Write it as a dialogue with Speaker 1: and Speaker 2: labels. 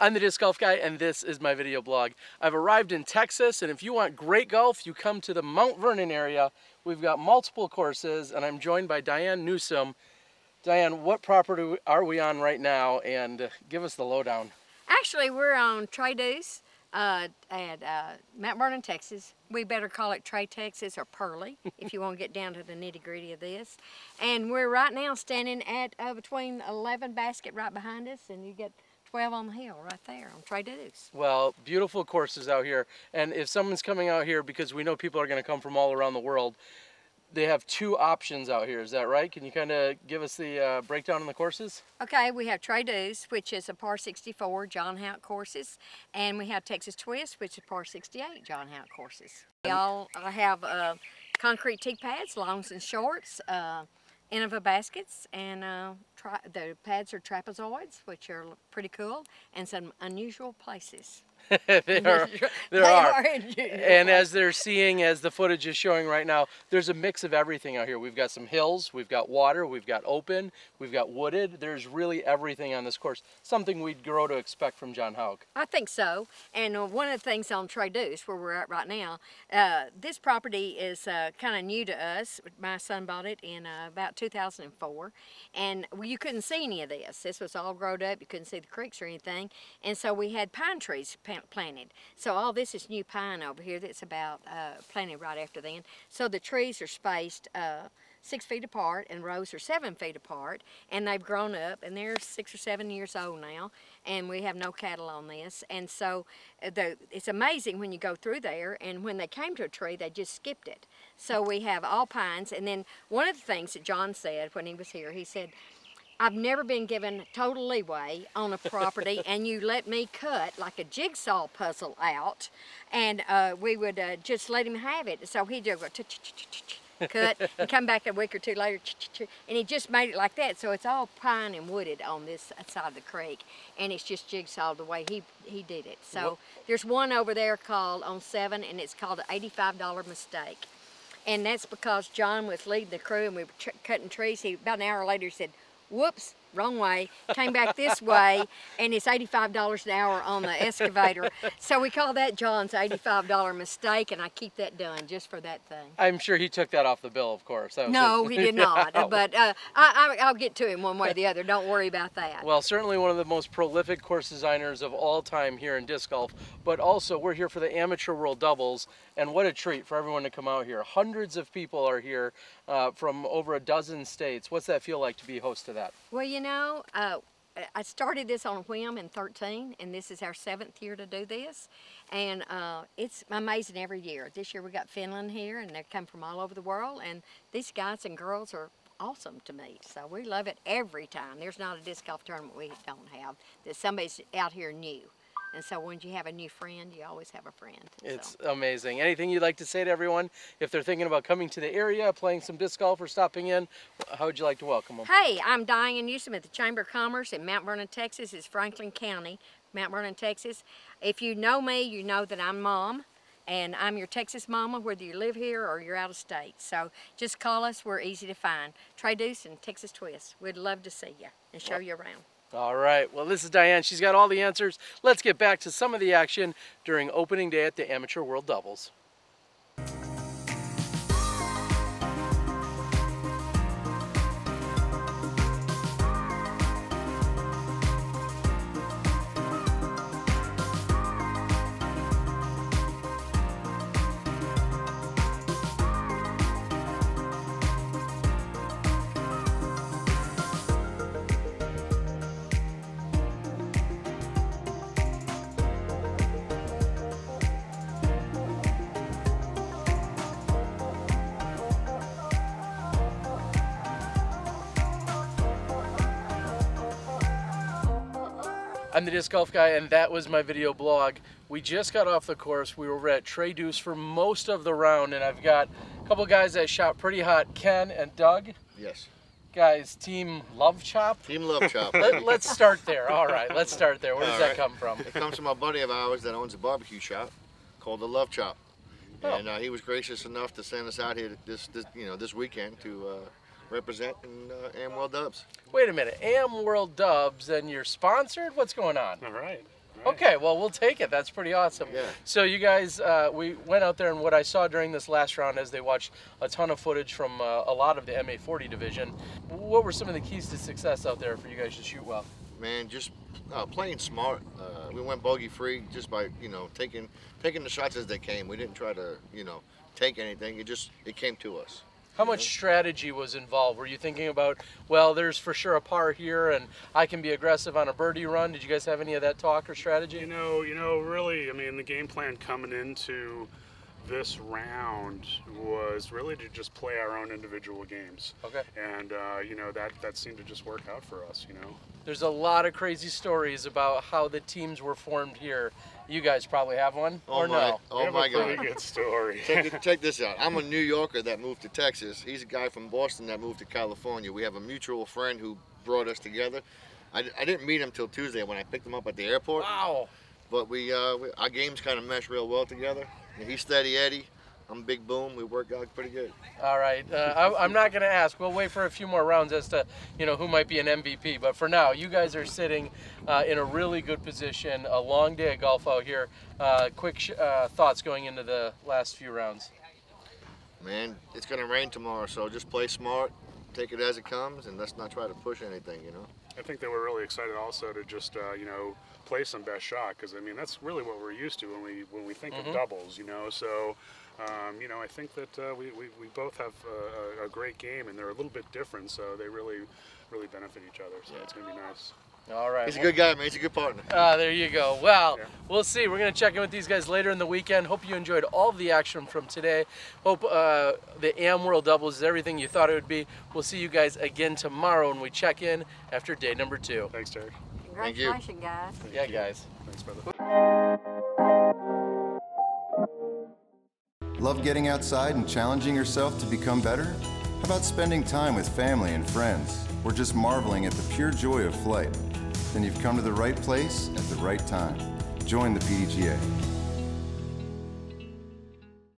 Speaker 1: I'm the Disc Golf Guy, and this is my video blog. I've arrived in Texas, and if you want great golf, you come to the Mt Vernon area. We've got multiple courses, and I'm joined by Diane Newsom. Diane, what property are we on right now? And give us the lowdown.
Speaker 2: Actually, we're on Trey Deuce at Mt Vernon, Texas. We better call it Trey Texas or Pearly if you want to get down to the nitty-gritty of this. And we're right now standing at between 11 basket right behind us, and you get 12 on the hill right there on Trey Deuce.
Speaker 1: Well, beautiful courses out here. And if someone's coming out here, because we know people are going to come from all around the world, they have two options out here. Is that right? Can you kind of give us the breakdown on the courses?
Speaker 2: Okay, we have Trey Deuce, which is a par 64 John Houck courses, and we have Texas Twist, which is par 68 John Houck courses. We all have concrete tee pads, longs and shorts, Innova baskets, and the pads are trapezoids, which are pretty cool, and some unusual places.
Speaker 1: There are. And as they're seeing, as the footage is showing right now, there's a mix of everything out here. We've got some hills, we've got water, we've got open, we've got wooded. There's really everything on this course. Something we'd grow to expect from John Houck.
Speaker 2: I think so. And one of the things on Trey Deuce, where we're at right now, this property is kind of new to us. My son bought it in about 2004, and you couldn't see any of this. This was all grown up. You couldn't see the creeks or anything, and so we had pine trees planted. So all this is new pine over here that's about planted right after then. So the trees are spaced 6 feet apart, and rows are 7 feet apart, and they've grown up, and they're 6 or 7 years old now, and we have no cattle on this. And so it's amazing when you go through there, and when they came to a tree, they just skipped it. So we have all pines. And then one of the things that John said when he was here, he said, I've never been given total leeway on a property, and you let me cut like a jigsaw puzzle out, and we would just let him have it. So he'd go cut and come back a week or two later, and he just made it like that. So it's all pine and wooded on this side of the creek, and it's just jigsawed the way he did it. So there's one over there called on 7, and it's called an $85 mistake, and that's because John was leading the crew, and we were cutting trees. About an hour later, he said, whoops, wrong way, came back this way, and it's $85 an hour on the excavator. So we call that John's $85 mistake, and I keep that done just for that thing.
Speaker 1: I'm sure he took that off the bill, of course.
Speaker 2: No, he did not, but I'll get to him one way or the other. Don't worry about that.
Speaker 1: Well, certainly one of the most prolific course designers of all time here in disc golf, but also we're here for the Amateur World Doubles, and what a treat for everyone to come out here. Hundreds of people are here from over a dozen states. What's that feel like to be host to that?
Speaker 2: Well, you know, I started this on a whim in 13, and this is our 7th year to do this, and it's amazing every year. This year we got Finland here, and they come from all over the world, and these guys and girls are awesome to me, so we love it every time. There's not a disc golf tournament we don't have that somebody's out here new. And so when you have a new friend, you always have a friend.
Speaker 1: It's amazing. Anything you'd like to say to everyone if they're thinking about coming to the area, playing some disc golf or stopping in? How would you like to welcome them?
Speaker 2: Hey, I'm Diane Newsom at the Chamber of Commerce in Mt Vernon, Texas. It's Franklin County, Mt Vernon, Texas. If you know me, you know that I'm Mom, and I'm your Texas mama, whether you live here or you're out of state. So just call us. We're easy to find. Trey Deuce and Texas Twist. We'd love to see you and show you around.
Speaker 1: All right, well, this is Diane. She's got all the answers. Let's get back to some of the action during opening day at the Amateur World Doubles. I'm the Disc Golf Guy, and that was my video blog. We just got off the course. We were at Trey Deuce for most of the round, and I've got a couple guys that shot pretty hot, Ken and Doug.
Speaker 3: Yes.
Speaker 1: Guys, Team Love Chop?
Speaker 3: Team Love Chop.
Speaker 1: Let's start there. All right, let's start there. Where does that come from?
Speaker 3: It comes from a buddy of ours that owns a barbecue shop called the Love Chop.
Speaker 1: Oh.
Speaker 3: And he was gracious enough to send us out here this weekend to represent in Am World Dubs.
Speaker 1: Wait a minute, Am World Dubs, and you're sponsored? What's going on?
Speaker 4: All right.
Speaker 1: Okay, well, we'll take it. That's pretty awesome.
Speaker 3: Yeah.
Speaker 1: So you guys, we went out there, and what I saw during this last round as they watched a ton of footage from a lot of the MA40 division, what were some of the keys to success out there for you guys to shoot well?
Speaker 3: Man, just playing smart. We went bogey free just by, you know, taking the shots as they came. We didn't try to, you know, take anything. It came to us.
Speaker 1: How much strategy was involved? Were you thinking about, well, there's for sure a par here, and I can be aggressive on a birdie run? Did you guys have any of that talk or strategy?
Speaker 4: You know, really, I mean, the game plan coming into this round was really to just play our own individual games.
Speaker 1: Okay.
Speaker 4: And, you know, that seemed to just work out for us, you know.
Speaker 1: There's a lot of crazy stories about how the teams were formed here. You guys probably have one, or no?
Speaker 3: Oh my God.
Speaker 4: Pretty good story.
Speaker 3: Check this out. I'm a New Yorker that moved to Texas. He's a guy from Boston that moved to California. We have a mutual friend who brought us together. I didn't meet him till Tuesday when I picked him up at the airport.
Speaker 1: Wow.
Speaker 3: But our games kind of mesh real well together. He's Steady Eddie. I'm Big Boom. We work out pretty good.
Speaker 1: All right. I'm not going to ask. We'll wait for a few more rounds as to, you know, who might be an MVP. But for now, you guys are sitting in a really good position. A long day of golf out here. Quick thoughts going into the last few rounds.
Speaker 3: Man, it's going to rain tomorrow, so just play smart, take it as it comes, and let's not try to push anything, you know.
Speaker 4: I think they were really excited also to just, you know, play some best shot, because I mean that's really what we're used to when we think of doubles, you know. So, you know, I think that we both have a great game, and they're a little bit different, so they really benefit each other. So it's gonna be nice.
Speaker 1: All right.
Speaker 3: He's a good guy, man. He's a good partner.
Speaker 1: There you go. Well, we'll see. We're going to check in with these guys later in the weekend. Hope you enjoyed all of the action from today. Hope the AM World Doubles is everything you thought it would be. We'll see you guys again tomorrow when we check in after day number 2.
Speaker 4: Thanks, Terry.
Speaker 2: Congratulations, guys.
Speaker 1: Yeah, guys.
Speaker 4: Thanks, brother.
Speaker 5: Love getting outside and challenging yourself to become better? How about spending time with family and friends, or just marveling at the pure joy of flight? Then you've come to the right place at the right time. Join the PDGA.